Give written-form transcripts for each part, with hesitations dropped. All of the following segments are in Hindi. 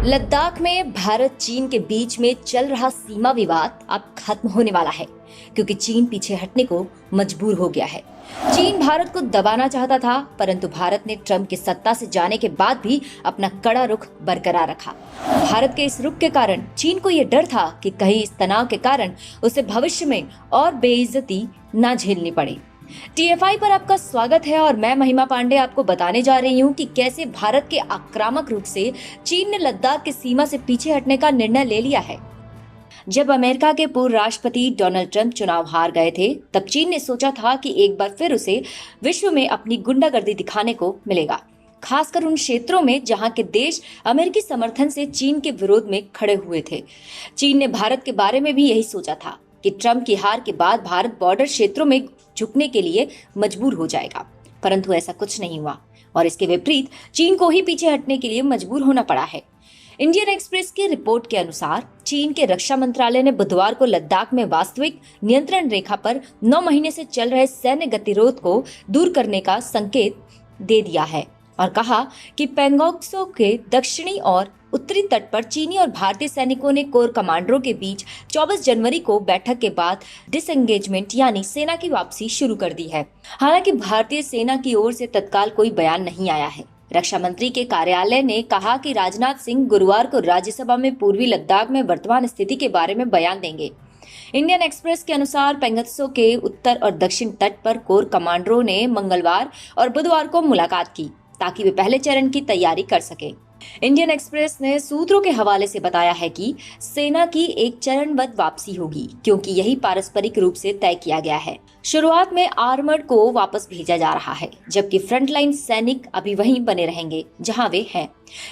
लद्दाख में भारत चीन के बीच में चल रहा सीमा विवाद अब खत्म होने वाला है, क्योंकि चीन पीछे हटने को मजबूर हो गया है। चीन भारत को दबाना चाहता था, परंतु भारत ने ट्रंप की सत्ता से जाने के बाद भी अपना कड़ा रुख बरकरार रखा। भारत के इस रुख के कारण चीन को यह डर था कि कहीं इस तनाव के कारण उसे भविष्य में और बेइज्जती न झेलनी पड़े। TFI पर आपका स्वागत है और मैं महिमा पांडे आपको बताने जा रही हूँ कि कैसे भारत के आक्रामक रूप से चीन ने लद्दाख की सीमा से पीछे हटने का निर्णय ले लिया है। जब अमेरिका के पूर्व राष्ट्रपति डोनाल्ड ट्रंप चुनाव हार गए थे, तब चीन ने सोचा था कि एक बार फिर उसे विश्व में अपनी गुंडागर्दी दिखाने को मिलेगा, खासकर उन क्षेत्रों में जहां के देश अमेरिकी समर्थन से चीन के विरोध में खड़े हुए थे। चीन ने भारत के बारे में भी यही सोचा था कि ट्रंप की हार के बाद भारत बॉर्डर क्षेत्रों में झुकने के लिए मजबूर हो जाएगा, परंतु ऐसा कुछ नहीं हुआ और इसके विपरीत चीन को ही पीछे हटने के लिए मजबूर होना पड़ा है। इंडियन एक्सप्रेस की रिपोर्ट के अनुसार चीन के रक्षा मंत्रालय ने बुधवार को लद्दाख में वास्तविक नियंत्रण रेखा पर 9 महीने से चल रहे सैन्य गतिरोध को दूर करने का संकेत दे दिया है और कहा कि पेंगोंग के दक्षिणी और उत्तरी तट पर चीनी और भारतीय सैनिकों ने कोर कमांडरों के बीच 24 जनवरी को बैठक के बाद डिसएंगेजमेंट यानी सेना की वापसी शुरू कर दी है। हालांकि भारतीय सेना की ओर से तत्काल कोई बयान नहीं आया है। रक्षा मंत्री के कार्यालय ने कहा कि राजनाथ सिंह गुरुवार को राज्यसभा में पूर्वी लद्दाख में वर्तमान स्थिति के बारे में बयान देंगे। इंडियन एक्सप्रेस के अनुसार पेंगोंग के उत्तर और दक्षिण तट पर कोर कमांडरों ने मंगलवार और बुधवार को मुलाकात की ताकि वे पहले चरण की तैयारी कर सके। इंडियन एक्सप्रेस ने सूत्रों के हवाले से बताया है कि सेना की एक चरणबद्ध वापसी होगी, क्योंकि यही पारस्परिक रूप से तय किया गया है। शुरुआत में आर्मर्ड को वापस भेजा जा रहा है, जबकि फ्रंटलाइन सैनिक अभी वहीं बने रहेंगे जहां वे हैं।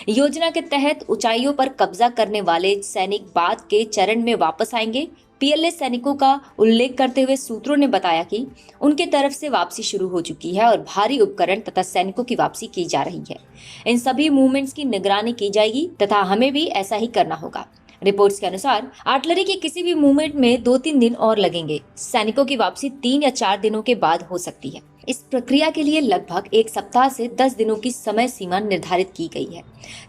योजना के तहत ऊंचाइयों पर कब्जा करने वाले सैनिक बाद के चरण में वापस आएंगे। PLA सैनिकों का उल्लेख करते हुए सूत्रों ने बताया कि उनके तरफ से वापसी शुरू हो चुकी है और भारी उपकरण तथा सैनिकों की वापसी की जा रही है। इन सभी मूवमेंट्स की निगरानी की जाएगी तथा हमें भी ऐसा ही करना होगा। रिपोर्ट्स के अनुसार आर्टिलरी के किसी भी मूवमेंट में 2-3 दिन और लगेंगे। सैनिकों की वापसी 3 या 4 दिनों के बाद हो सकती है। इस प्रक्रिया के लिए लगभग 1 सप्ताह से 10 दिनों की समय सीमा निर्धारित की गई है।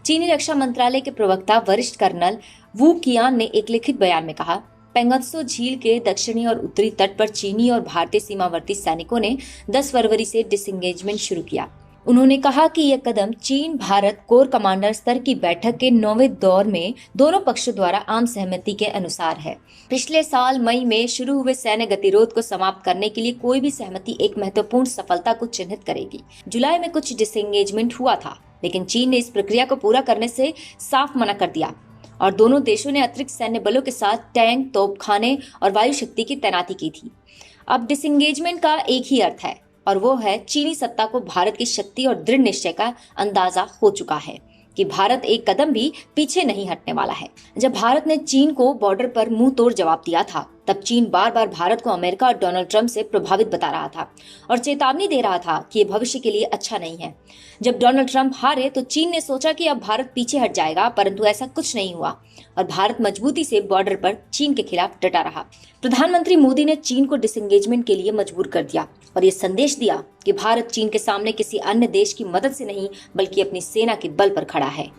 चीनी रक्षा मंत्रालय के प्रवक्ता वरिष्ठ कर्नल वू कियान ने एक लिखित बयान में कहा, पेंगोंग झील के दक्षिणी और उत्तरी तट पर चीनी और भारतीय सीमावर्ती सैनिकों ने 10 फरवरी से डिसएंगेजमेंट शुरू किया। उन्होंने कहा कि यह कदम चीन भारत कोर कमांडर स्तर की बैठक के 9वें दौर में दोनों पक्षों द्वारा आम सहमति के अनुसार है। पिछले साल मई में शुरू हुए सैन्य गतिरोध को समाप्त करने के लिए कोई भी सहमति एक महत्वपूर्ण सफलता को चिन्हित करेगी। जुलाई में कुछ डिसएंगेजमेंट हुआ था, लेकिन चीन ने इस प्रक्रिया को पूरा करने से साफ मना कर दिया और दोनों देशों ने अतिरिक्त सैन्य बलों के साथ टैंक, तोपखाने और वायु शक्ति की तैनाती की थी। अब डिसएंगेजमेंट का एक ही अर्थ है और वो है चीनी सत्ता को भारत की शक्ति और दृढ़ निश्चय का अंदाजा हो चुका है कि भारत एक कदम भी पीछे नहीं हटने वाला है। जब भारत ने चीन को बॉर्डर पर मुंह तोड़ जवाब दिया था, तब चीन बार बार भारत को अमेरिका और डोनाल्ड ट्रंप से प्रभावित बता रहा था और चेतावनी दे रहा था कि ये भविष्य के लिए अच्छा नहीं है। जब डोनाल्ड ट्रंप हारे तो चीन ने सोचा कि अब भारत पीछे हट जाएगा, परंतु ऐसा कुछ नहीं हुआ और भारत मजबूती से बॉर्डर पर चीन के खिलाफ डटा रहा। प्रधानमंत्री मोदी ने चीन को डिसएंगेजमेंट के लिए मजबूर कर दिया और ये संदेश दिया कि भारत चीन के सामने किसी अन्य देश की मदद से नहीं, बल्कि अपनी सेना के बल पर खड़ा है।